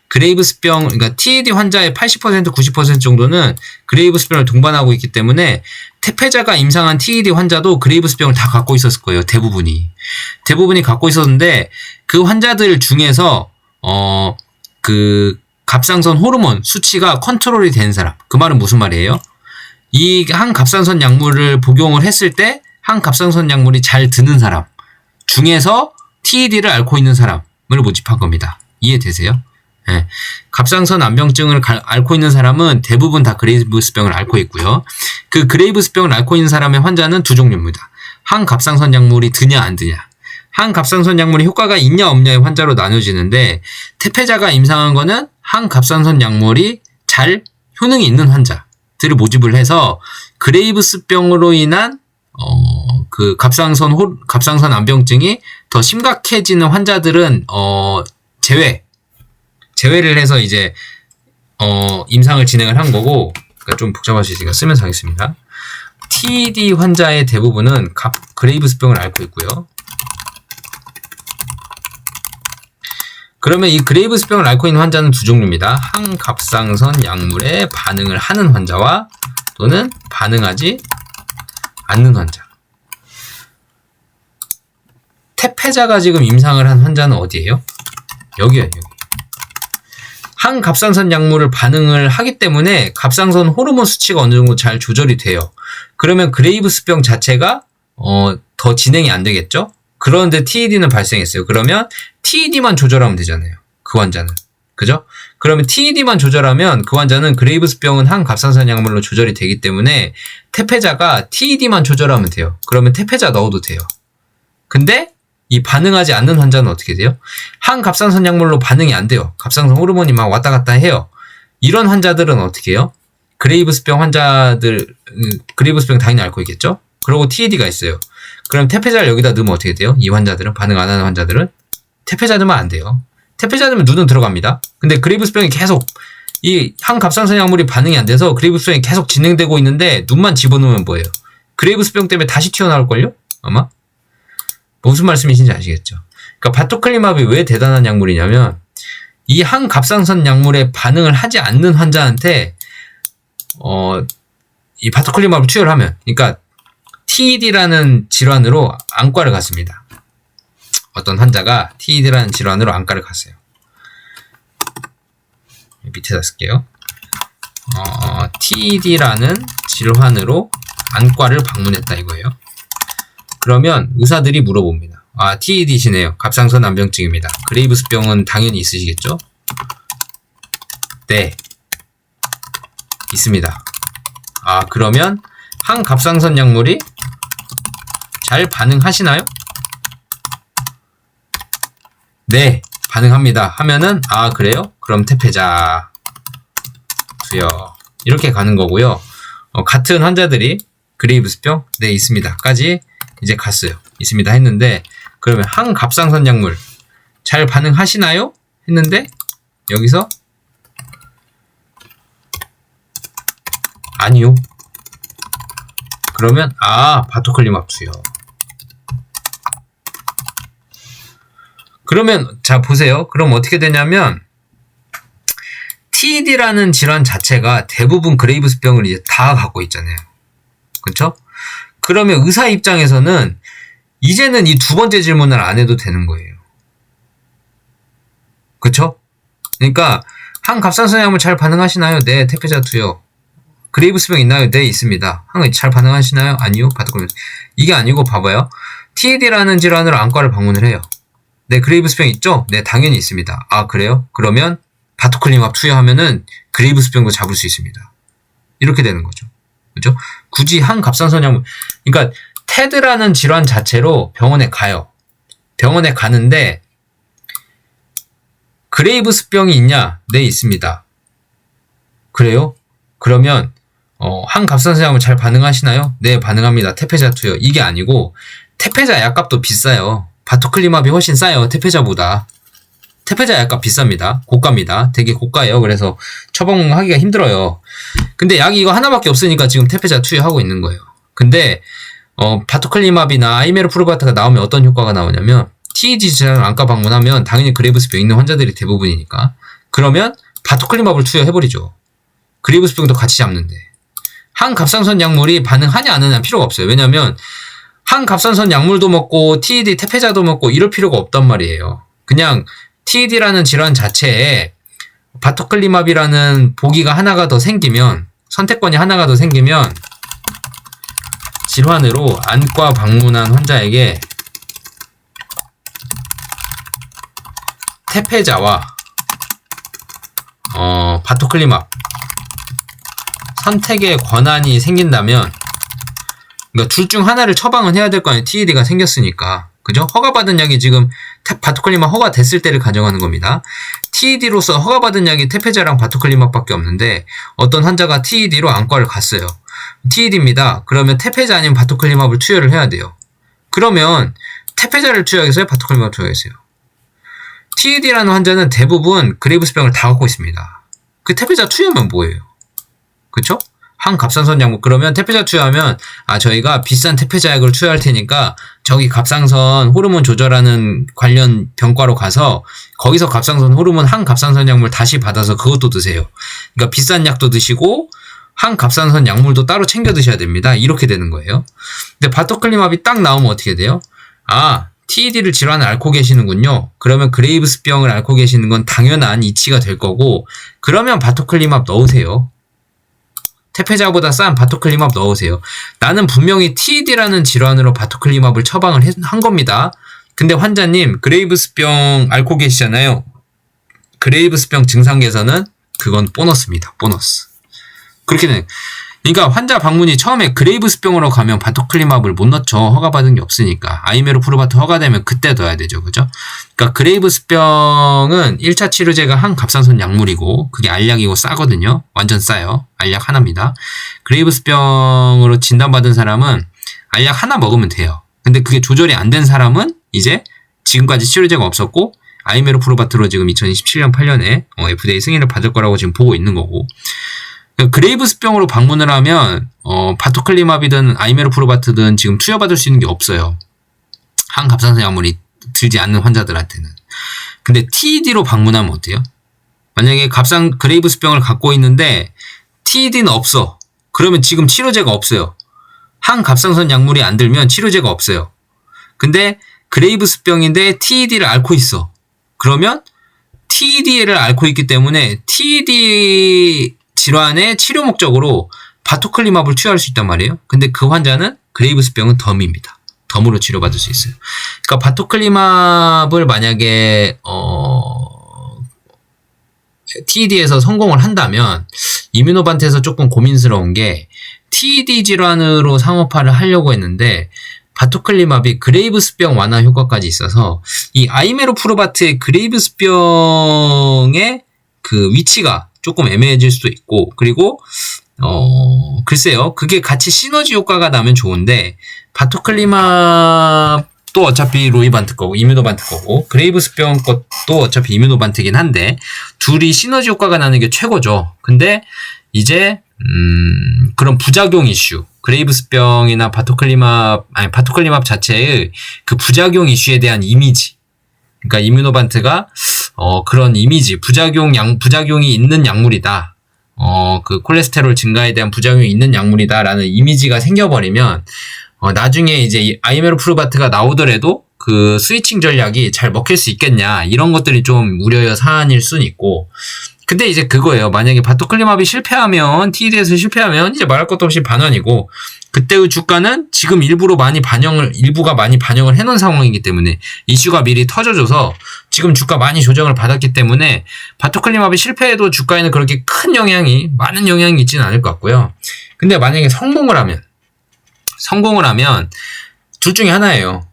그레이브스병, 그러니까 TED 환자의 80% 90% 정도는 그레이브스병을 동반하고 있기 때문에 태페자가 임상한 TED 환자도 그레이브스병을 다 갖고 있었을 거예요. 대부분이 갖고 있었는데 그 환자들 중에서 그 갑상선 호르몬 수치가 컨트롤이 되는 사람. 그 말은 무슨 말이에요? 이 항갑상선 약물을 복용을 했을 때 항갑상선 약물이 잘 드는 사람 중에서 TED를 앓고 있는 사람을 모집한 겁니다. 이해되세요? 네. 갑상선 암병증을 앓고 있는 사람은 대부분 다 그레이브스병을 앓고 있고요. 그 그레이브스병을 앓고 있는 사람의 환자는 두 종류입니다. 항갑상선 약물이 드냐 안 드냐. 항갑상선 약물이 효과가 있냐 없냐의 환자로 나눠지는데 태페자가 임상한 거는 항갑상선 약물이 잘 효능이 있는 환자 들을 모집을 해서 그레이브스병으로 인한 그 갑상선 암병증이 더 심각해지는 환자들은 제외를 해서 이제 임상을 진행을 한 거고, 그러니까 좀 복잡할 수 있으니까 쓰면서 하겠습니다. TED 환자의 대부분은 그레이브스병을 앓고 있고요. 그러면 이 그레이브스병을 앓고 있는 환자는 두 종류입니다. 항갑상선 약물에 반응을 하는 환자와 또는 반응하지 않는 환자. 태폐자가 지금 임상을 한 환자는 어디예요? 여기요, 여기. 항갑상선 약물을 반응을 하기 때문에 갑상선 호르몬 수치가 어느 정도 잘 조절이 돼요. 그러면 그레이브스병 자체가 더 진행이 안 되겠죠? 그런데 TED는 발생했어요. 그러면 TED만 조절하면 되잖아요. 그 환자는. 그죠? 그러면 TED만 조절하면 그 환자는 그레이브스병은 항갑상선 약물로 조절이 되기 때문에 태폐자가 TED만 조절하면 돼요. 그러면 태폐자 넣어도 돼요. 근데 이 반응하지 않는 환자는 어떻게 돼요? 항갑상선 약물로 반응이 안 돼요. 갑상선 호르몬이 막 왔다 갔다 해요. 이런 환자들은 어떻게 해요? 그레이브스병 당연히 앓고 있겠죠? 그리고 TED가 있어요. 그럼 태폐자를 여기다 넣으면 어떻게 돼요? 이 환자들은, 반응 안 하는 환자들은 태폐자 넣으면 안 돼요. 태폐자 넣으면 눈은 들어갑니다. 근데 그레이브스병이 계속 이 항갑상선 약물이 반응이 안 돼서 그레이브스병이 계속 진행되고 있는데 눈만 집어넣으면 뭐예요? 그레이브스병 때문에 다시 튀어나올걸요? 아마? 무슨 말씀이신지 아시겠죠? 그러니까 바토클리마브이 왜 대단한 약물이냐면 이 항갑상선 약물에 반응을 하지 않는 환자한테 이 바토클리마브를 투여를 하면, 그러니까 TED라는 질환으로 안과를 갔습니다. 어떤 환자가 TED라는 질환으로 안과를 갔어요. 밑에다 쓸게요. TED라는 질환으로 안과를 방문했다 이거예요. 그러면 의사들이 물어봅니다. TED시네요. 갑상선 암병증입니다. 그레이브스병은 당연히 있으시겠죠? 네. 있습니다. 그러면 항갑상선 약물이 잘 반응하시나요? 네, 반응합니다. 하면은 그래요? 그럼 태폐자 투여. 이렇게 가는 거고요. 같은 환자들이 그레이브스병 네 있습니다. 까지 이제 갔어요. 있습니다 했는데, 그러면 항갑상선 약물 잘 반응하시나요? 했는데 여기서 아니요. 그러면 바토클리마브 투여. 그러면 자 보세요. 그럼 어떻게 되냐면 TED라는 질환 자체가 대부분 그레이브스병을 이제 다 갖고 있잖아요. 그렇죠? 그러면 의사 입장에서는 이제는 이 두 번째 질문을 안 해도 되는 거예요. 그렇죠? 그러니까 항갑상선 약물 잘 반응하시나요? 네, 태폐자 투여. 그레이브스병 있나요? 네, 있습니다. 잘 반응하시나요? 아니요. 바토클리마브. 이게 아니고 봐봐요. TED라는 질환으로 안과를 방문을 해요. 네, 그레이브스병 있죠? 네, 당연히 있습니다. 그래요? 그러면 바토클리마브 투여하면은 그레이브스병도 잡을 수 있습니다. 이렇게 되는 거죠. 그죠? 굳이 항갑상선 약물, 그러니까 테드라는 질환 자체로 병원에 가요. 병원에 가는데 그레이브스병이 있냐? 네, 있습니다. 그래요? 그러면 항갑상선 약물 잘 반응하시나요? 네, 반응합니다. 태폐자 투여. 이게 아니고 태폐자 약값도 비싸요. 바토클리마브이 훨씬 싸요. 태폐자보다. 태폐자 약값 비쌉니다. 고가입니다. 되게 고가예요. 그래서 처방하기가 힘들어요. 근데 약이 이거 하나밖에 없으니까 지금 태폐자 투여하고 있는 거예요. 근데 바토클리마브나 아이메로프르바트가 나오면 어떤 효과가 나오냐면 TED 질환 안과 방문하면 당연히 그레이브스병 있는 환자들이 대부분이니까, 그러면 바토클리마브를 투여해버리죠. 그레이브스병도 같이 잡는데 항갑상선 약물이 반응하냐 안 하냐 필요가 없어요. 왜냐면 항갑상선 약물도 먹고 TED 태폐자도 먹고 이럴 필요가 없단 말이에요. 그냥 TED라는 질환 자체에 바토클리마브라는 보기가 하나가 더 생기면, 선택권이 하나가 더 생기면 질환으로 안과 방문한 환자에게 태폐자와 바토클리마브 선택의 권한이 생긴다면, 그러니까 둘 중 하나를 처방은 해야 될 거 아니에요. TED가 생겼으니까. 그죠? 허가받은 약이 지금 바토클리맙 허가됐을 때를 가정하는 겁니다. TED로서 허가받은 약이 테페자랑 바토클리맙밖에 없는데 어떤 환자가 TED로 안과를 갔어요. TED입니다. 그러면 테페자 아니면 바토클리맙을 투여를 해야 돼요. 그러면 테페자를 투여하겠어요? 바토클리맙을 투여하겠어요? TED라는 환자는 대부분 그레이브스병을 다 갖고 있습니다. 그 테페자 투여하면 뭐예요? 그쵸? 항갑상선 약물. 그러면 테페자 투여하면 저희가 비싼 테페자 약을 투여할 테니까 저기 갑상선 호르몬 조절하는 관련 병과로 가서 거기서 갑상선 호르몬 항갑상선 약물 다시 받아서 그것도 드세요. 그러니까 비싼 약도 드시고 항갑상선 약물도 따로 챙겨 드셔야 됩니다. 이렇게 되는 거예요. 근데 바토클리맙이 딱 나오면 어떻게 돼요? TED를 질환을 앓고 계시는군요. 그러면 그레이브스병을 앓고 계시는 건 당연한 이치가 될 거고, 그러면 바토클리맙 넣으세요. 테페자보다 싼 바토클리맙 넣으세요. 나는 분명히 TED라는 질환으로 바토클리맙을 처방을 한 겁니다. 근데 환자님 그레이브스병 앓고 계시잖아요. 그레이브스병 증상 개선은 그건 보너스입니다. 보너스. 그렇게 되는. 그러니까 환자 방문이 처음에 그레이브스병으로 가면 바토클리맙을 못 넣죠. 허가받은 게 없으니까. 아이메로프루바트 허가되면 그때 넣어야 되죠. 그죠? 그러니까 그레이브스병은 1차 치료제가 항갑상선 약물이고 그게 알약이고 싸거든요. 완전 싸요. 알약 하나입니다. 그레이브스병으로 진단받은 사람은 알약 하나 먹으면 돼요. 근데 그게 조절이 안 된 사람은 이제 지금까지 치료제가 없었고 아이메로프루바트로 지금 2027년 8년에 FDA 승인을 받을 거라고 지금 보고 있는 거고, 그레이브스병으로 방문을 하면 바토클리맙이든 아이메로프루바트든 지금 투여받을 수 있는 게 없어요. 항갑상선 약물이 들지 않는 환자들한테는. 근데 TED로 방문하면 어때요? 만약에 그레이브스병을 갖고 있는데 TED는 없어. 그러면 지금 치료제가 없어요. 항갑상선 약물이 안 들면 치료제가 없어요. 근데 그레이브스병인데 TED를 앓고 있어. 그러면 TED를 앓고 있기 때문에 TED 질환의 치료 목적으로 바토클리맙을 투여할 수 있단 말이에요. 근데 그 환자는 그레이브스병은 덤입니다. 덤으로 치료받을 수 있어요. 그러니까 바토클리맙을 만약에 TED에서 성공을 한다면 이뮤노반트에서 조금 고민스러운 게 TED 질환으로 상업화를 하려고 했는데 바토클리맙이 그레이브스병 완화 효과까지 있어서 이 아이메로프루바트의 그레이브스병의 그 위치가 조금 애매해질 수도 있고, 그리고 글쎄요, 그게 같이 시너지 효과가 나면 좋은데 바토클리맙도 어차피 로이반트 거고 이뮤노반트 거고 그레이브스병 것도 어차피 이뮤노반트긴 한데 둘이 시너지 효과가 나는 게 최고죠. 근데 이제 그런 부작용 이슈, 그레이브스병이나 바토클리맙 자체의 그 부작용 이슈에 대한 이미지, 그러니까 이뮤노반트가 그런 이미지, 부작용이 있는 약물이다. 그 콜레스테롤 증가에 대한 부작용이 있는 약물이다라는 이미지가 생겨버리면 나중에 이제 아이메로프루바트가 나오더라도 그 스위칭 전략이 잘 먹힐 수 있겠냐, 이런 것들이 좀 우려의 사안일 수는 있고. 근데 이제 그거예요. 만약에 바토클리맙이 실패하면, TED에서 실패하면 이제 말할 것도 없이 반환이고, 그때의 주가는 지금 일부가 많이 반영을 해놓은 상황이기 때문에 이슈가 미리 터져줘서 지금 주가 많이 조정을 받았기 때문에 바토클리맙이 실패해도 주가에는 그렇게 많은 영향이 있지는 않을 것 같고요. 근데 만약에 성공을 하면 둘 중에 하나예요.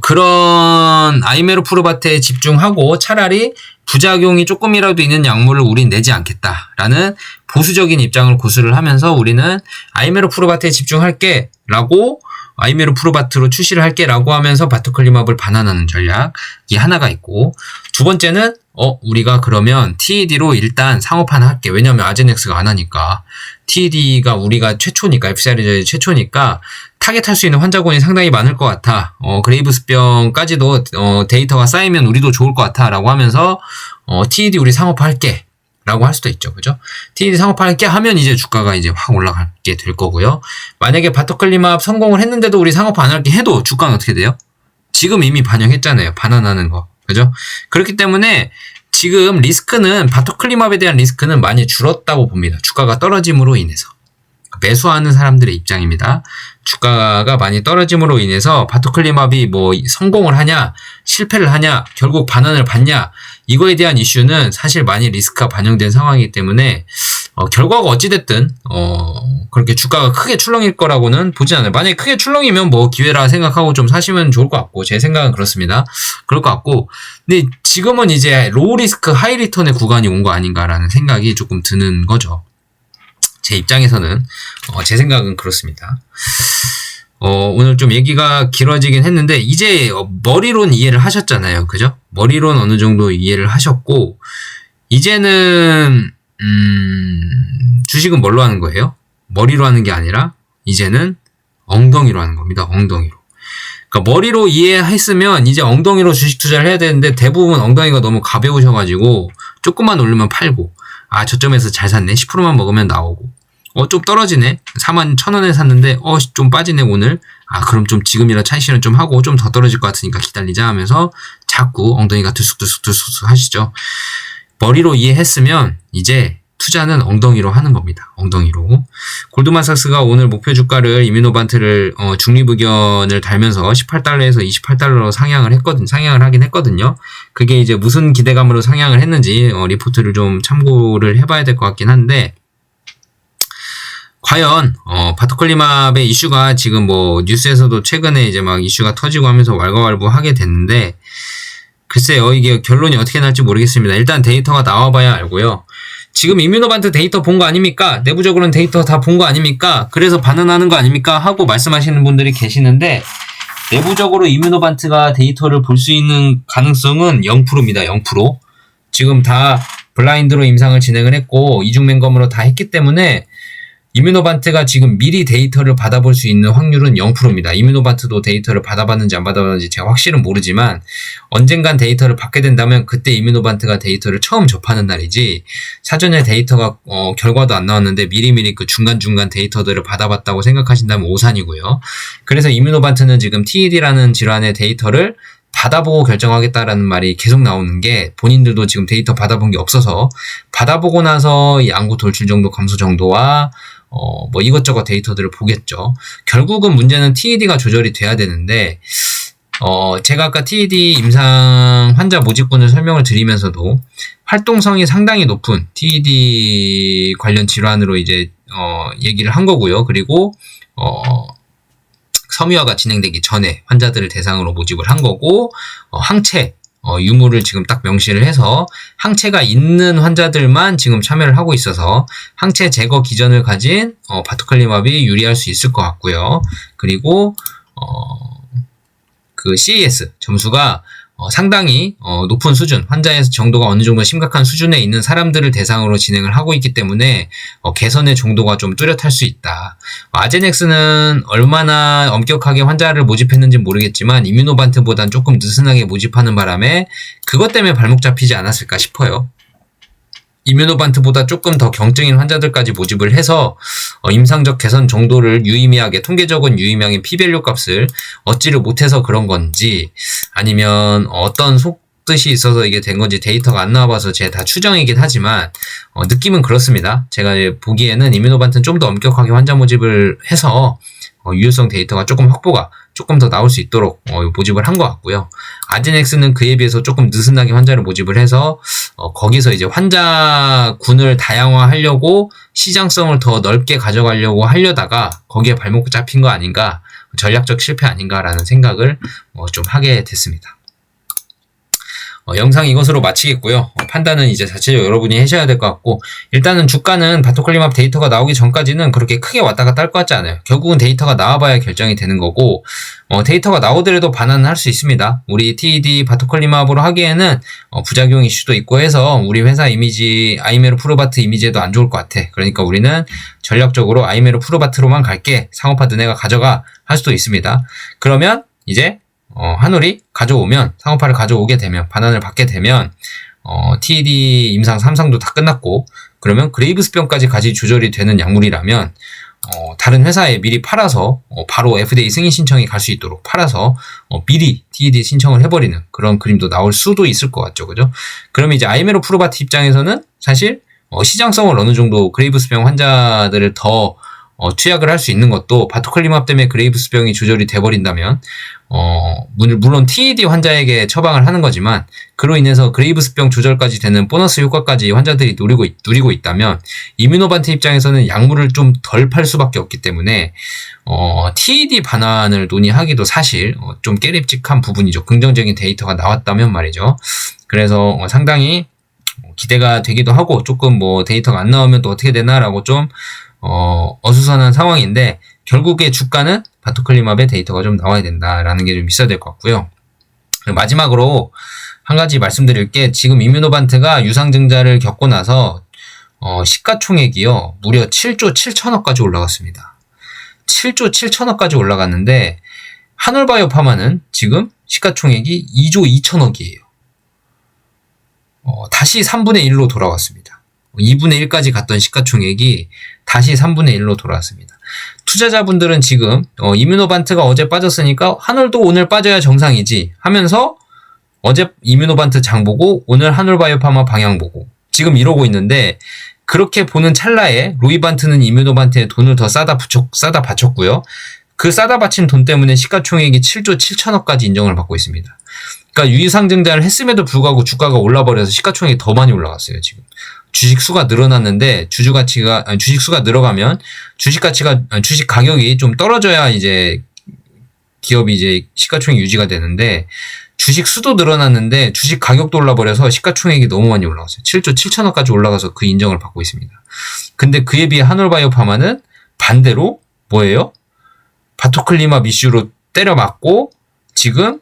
그런 아이메로프루바트에 집중하고 차라리 부작용이 조금이라도 있는 약물을 우린 내지 않겠다라는 보수적인 입장을 고수를 하면서 우리는 아이메로프루바트에 집중할게 라고, 아이메로프루바트로 출시를 할게 라고 하면서 바토클리맙을 반환하는 전략이 하나가 있고, 두 번째는 우리가 그러면 TED로 일단 상업화는 할게. 왜냐면 아제넥스가 안 하니까. TED가 우리가 최초니까, FCR이 최초니까 타겟할 수 있는 환자군이 상당히 많을 것 같아. 그레이브스병까지도 데이터가 쌓이면 우리도 좋을 것 같아 라고 하면서 TED 우리 상업화 할게 라고 할 수도 있죠. 그죠? TED 상업화 할게 하면 이제 주가가 이제 확 올라가게 될 거고요. 만약에 바토클리맙 성공을 했는데도 우리 상업화 안 할게 해도 주가는 어떻게 돼요? 지금 이미 반영했잖아요. 반환하는 거. 그죠? 그렇기 때문에 지금 바토클리맙에 대한 리스크는 많이 줄었다고 봅니다. 주가가 떨어짐으로 인해서. 매수하는 사람들의 입장입니다. 주가가 많이 떨어짐으로 인해서 바토클리맙이 성공을 하냐, 실패를 하냐, 결국 반환을 받냐, 이거에 대한 이슈는 사실 많이 리스크가 반영된 상황이기 때문에 결과가 어찌됐든 그렇게 주가가 크게 출렁일 거라고는 보지 않아요. 만약에 크게 출렁이면 뭐 기회라 생각하고 좀 사시면 좋을 것 같고, 제 생각은 그렇습니다. 그럴 것 같고, 근데 지금은 이제 로우 리스크 하이 리턴의 구간이 온 거 아닌가라는 생각이 조금 드는 거죠. 제 입장에서는 제 생각은 그렇습니다. 오늘 좀 얘기가 길어지긴 했는데, 이제 머리론 이해를 하셨잖아요. 그죠? 머리론 어느 정도 이해를 하셨고, 이제는 주식은 뭘로 하는 거예요? 머리로 하는 게 아니라 이제는 엉덩이로 하는 겁니다. 엉덩이로. 그러니까 머리로 이해했으면 이제 엉덩이로 주식 투자를 해야 되는데, 대부분 엉덩이가 너무 가벼우셔가지고 조금만 오르면 팔고, 저점에서 잘 샀네. 10%만 먹으면 나오고, 좀 떨어지네. 41,000원에 샀는데 좀 빠지네 오늘. 그럼 좀 지금이라 차익실현 좀 하고 좀 더 떨어질 것 같으니까 기다리자 하면서 자꾸 엉덩이가 들쑥들쑥 하시죠. 머리로 이해했으면 이제 투자는 엉덩이로 하는 겁니다. 엉덩이로. 골드만삭스가 오늘 목표 주가를 이뮤노반트를 중립 의견을 달면서 18달러에서 28달러로 상향을 하긴 했거든요. 그게 이제 무슨 기대감으로 상향을 했는지 리포트를 좀 참고를 해봐야 될 것 같긴 한데, 과연 바토클리맙의 이슈가 지금 뭐 뉴스에서도 최근에 이제 막 이슈가 터지고 하면서 왈가왈부하게 됐는데, 글쎄요, 이게 결론이 어떻게 날지 모르겠습니다. 일단 데이터가 나와봐야 알고요. 지금 이뮤노반트 데이터 본 거 아닙니까? 내부적으로는 데이터 다 본 거 아닙니까? 그래서 반응하는 거 아닙니까? 하고 말씀하시는 분들이 계시는데, 내부적으로 이뮤노반트가 데이터를 볼 수 있는 가능성은 0%입니다. 0%. 지금 다 블라인드로 임상을 진행을 했고 이중맹검으로 다 했기 때문에 이뮤노반트가 지금 미리 데이터를 받아볼 수 있는 확률은 0%입니다. 이뮤노반트도 데이터를 받아봤는지 안 받아봤는지 제가 확실은 모르지만, 언젠간 데이터를 받게 된다면 그때 이뮤노반트가 데이터를 처음 접하는 날이지, 사전에 데이터가 결과도 안 나왔는데 미리미리 그 중간중간 데이터들을 받아봤다고 생각하신다면 오산이고요. 그래서 이뮤노반트는 지금 TED라는 질환의 데이터를 받아보고 결정하겠다라는 말이 계속 나오는 게, 본인들도 지금 데이터 받아본 게 없어서 받아보고 나서 이 안구 돌출 정도 감소 정도와 뭐 이것저것 데이터들을 보겠죠. 결국은 문제는 TED가 조절이 돼야 되는데, 제가 아까 TED 임상 환자 모집군을 설명을 드리면서도 활동성이 상당히 높은 TED 관련 질환으로 이제 얘기를 한 거고요. 그리고 섬유화가 진행되기 전에 환자들을 대상으로 모집을 한 거고, 항체 유무를 지금 딱 명시를 해서 항체가 있는 환자들만 지금 참여를 하고 있어서 항체 제거 기전을 가진 바토클리맙이 유리할 수 있을 것 같고요. 그리고 그 CAS 점수가 상당히 높은 수준, 환자의 정도가 어느 정도 심각한 수준에 있는 사람들을 대상으로 진행을 하고 있기 때문에 개선의 정도가 좀 뚜렷할 수 있다. 아제넥스는 얼마나 엄격하게 환자를 모집했는지 모르겠지만 이뮤노반트보단 조금 느슨하게 모집하는 바람에 그것 때문에 발목 잡히지 않았을까 싶어요. 이뮤노반트보다 조금 더 경증인 환자들까지 모집을 해서 임상적 개선 정도를 유의미하게, 통계적인 유의미하게 P-밸류 값을 얻지를 못해서 그런 건지, 아니면 어떤 속뜻이 있어서 이게 된 건지 데이터가 안 나와봐서 제가 다 추정이긴 하지만 느낌은 그렇습니다. 제가 보기에는 이뮤노반트는 좀 더 엄격하게 환자 모집을 해서 유효성 데이터가 조금 확보가 조금 더 나올 수 있도록 모집을 한 것 같고요. 아제넥스는 그에 비해서 조금 느슨하게 환자를 모집을 해서 거기서 이제 환자군을 다양화하려고 시장성을 더 넓게 가져가려고 하려다가 거기에 발목 잡힌 거 아닌가, 전략적 실패 아닌가라는 생각을 좀 하게 됐습니다. 영상 이것으로 마치겠고요. 판단은 이제 자체적으로 여러분이 하셔야 될 것 같고, 일단은 주가는 바토클리맙 데이터가 나오기 전까지는 그렇게 크게 왔다 갔다 할 것 같지 않아요. 결국은 데이터가 나와봐야 결정이 되는 거고, 데이터가 나오더라도 반환은 할 수 있습니다. 우리 TED 바토클리맙으로 하기에는 부작용 이슈도 있고 해서 우리 회사 이미지 아이메로 프로바트 이미지에도 안 좋을 것 같아. 그러니까 우리는 전략적으로 아이메로 프로바트로만 갈게, 상업화 너네가 가져가 할 수도 있습니다. 그러면 이제 한올이 가져오면, 상업화를 가져오게 되면, 반환을 받게 되면 TED 임상 3상도 다 끝났고, 그러면 그레이브스병까지 같이 조절이 되는 약물이라면 다른 회사에 미리 팔아서 바로 FDA 승인 신청이 갈 수 있도록 팔아서 미리 TED 신청을 해버리는 그런 그림도 나올 수도 있을 것 같죠. 그죠? 그러면 이제 아이메로 프로바트 입장에서는 사실 시장성을 어느 정도 그레이브스병 환자들을 더 투약을 할 수 있는 것도 바토클리맙 때문에 그레이브스병이 조절이 돼버린다면 물론 TED 환자에게 처방을 하는 거지만 그로 인해서 그레이브스병 조절까지 되는 보너스 효과까지 환자들이 누리고 있다면 이뮤노반트 입장에서는 약물을 좀 덜 팔 수밖에 없기 때문에 TED 반환을 논의하기도 사실 좀 깨립직한 부분이죠. 긍정적인 데이터가 나왔다면 말이죠. 그래서 상당히 기대가 되기도 하고 조금 뭐 데이터가 안 나오면 또 어떻게 되나라고 좀 어수선한 상황인데 결국에 주가는 바토클리맙의 데이터가 좀 나와야 된다라는 게 좀 있어야 될 것 같고요. 마지막으로 한 가지 말씀드릴 게 지금 이뮤노반트가 유상증자를 겪고 나서 시가총액이요 무려 7조 7천억까지 올라갔습니다. 7조 7천억까지 올라갔는데 한올바이오파마는 지금 시가총액이 2조 2천억이에요. 다시 3분의 1로 돌아왔습니다. 2분의 1까지 갔던 시가총액이 다시 3분의 1로 돌아왔습니다. 투자자분들은 지금 이뮤노반트가 어제 빠졌으니까 한올도 오늘 빠져야 정상이지 하면서 어제 이뮤노반트 장 보고 오늘 한올바이오파마 방향 보고 지금 이러고 있는데 그렇게 보는 찰나에 로이반트는 이뮤노반트에 돈을 더 싸다 바쳤고요. 그 싸다 바친 돈 때문에 시가총액이 7조 7천억까지 인정을 받고 있습니다. 그러니까 유상증자를 했음에도 불구하고 주가가 올라버려서 시가총액이 더 많이 올라갔어요, 지금. 주식 수가 늘어났는데 주식 수가 늘어가면 주식 가격이 좀 떨어져야 이제 기업이 이제 시가총액 유지가 되는데 주식 수도 늘어났는데 주식 가격도 올라버려서 시가총액이 너무 많이 올라갔어요. 7조 7천억까지 올라가서 그 인정을 받고 있습니다. 근데 그에 비해 한올바이오파마는 반대로 뭐예요? 바토클리맙 이슈로 때려맞고 지금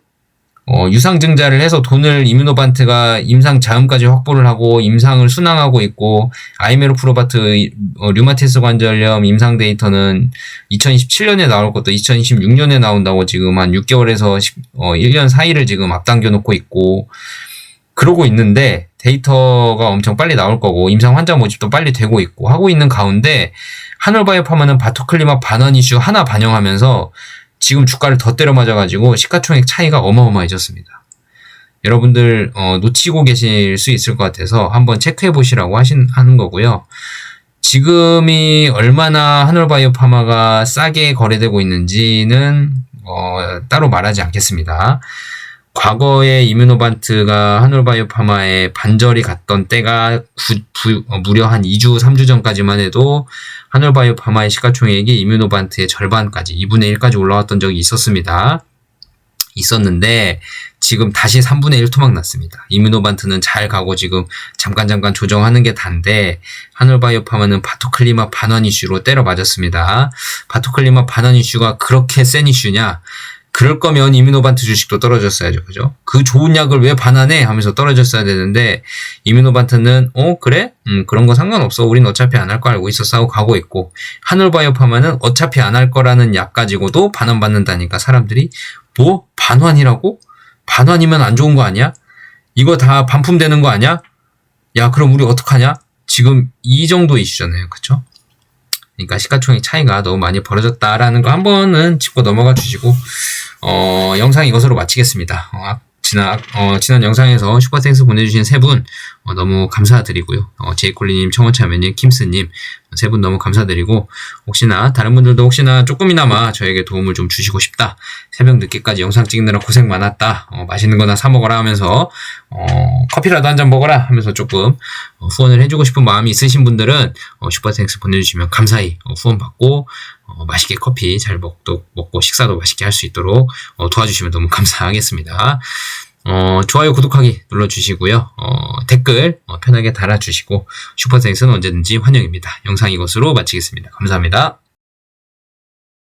유상증자를 해서 돈을 이뮤노반트가 임상 자금까지 확보를 하고 임상을 순항하고 있고 아이메로프로바트 류마티스 관절염 임상 데이터는 2027년에 나올 것도 2026년에 나온다고 지금 한 6개월에서 1년 사이를 지금 앞당겨 놓고 있고 그러고 있는데 데이터가 엄청 빨리 나올 거고 임상 환자 모집도 빨리 되고 있고 하고 있는 가운데 한올바이오파마는 바토클리맙 반환 이슈 하나 반영하면서 지금 주가를 더 때려 맞아가지고 시가총액 차이가 어마어마해졌습니다. 여러분들 놓치고 계실 수 있을 것 같아서 한번 체크해 보시라고 하는 거고요. 지금이 얼마나 한올바이오파마가 싸게 거래되고 있는지는 따로 말하지 않겠습니다. 과거에 이뮤노반트가 한올바이오파마에 반절이 갔던 때가 무려 한 2주, 3주 전까지만 해도 한올바이오파마의 시가총액이 이뮤노반트의 절반까지, 2분의 1까지 올라왔던 적이 있었는데 지금 다시 3분의 1 토막 났습니다. 이뮤노반트는 잘 가고 지금 잠깐 조정하는 게 단데 한올바이오파마는 바토클리맙 반환 이슈로 때려 맞았습니다. 바토클리맙 반환 이슈가 그렇게 센 이슈냐? 그럴 거면 이뮤노반트 주식도 떨어졌어야죠. 그죠? 그 좋은 약을 왜 반환해? 하면서 떨어졌어야 되는데 이뮤노반트는 그래? 그런 거 상관없어. 우린 어차피 안 할 거 알고 있었어 하고 가고 있고 한올바이오파마는 어차피 안 할 거라는 약 가지고도 반환받는다니까 사람들이 뭐? 반환이라고? 반환이면 안 좋은 거 아니야? 이거 다 반품되는 거 아니야? 야 그럼 우리 어떡하냐? 지금 이 정도 이슈잖아요. 그쵸? 그러니까 시가총액 차이가 너무 많이 벌어졌다라는 거 한 번은 짚고 넘어가 주시고 영상 이것으로 마치겠습니다. 지난 영상에서 슈퍼땡스 보내주신 세 분 너무 감사드리고요. 제이콜리님, 청원차면님, 킴스님 세 분 너무 감사드리고 혹시나 다른 분들도 혹시나 조금이나마 저에게 도움을 좀 주시고 싶다. 새벽 늦게까지 영상 찍느라 고생 많았다. 맛있는 거나 사 먹어라 하면서 커피라도 한 잔 먹어라 하면서 조금 후원을 해주고 싶은 마음이 있으신 분들은 슈퍼땡스 보내주시면 감사히 후원 받고 맛있게 커피 잘 먹고 식사도 맛있게 할 수 있도록 도와주시면 너무 감사하겠습니다. 좋아요, 구독하기 눌러주시고요. 댓글 편하게 달아주시고 슈퍼땡스는 언제든지 환영입니다. 영상 이것으로 마치겠습니다. 감사합니다.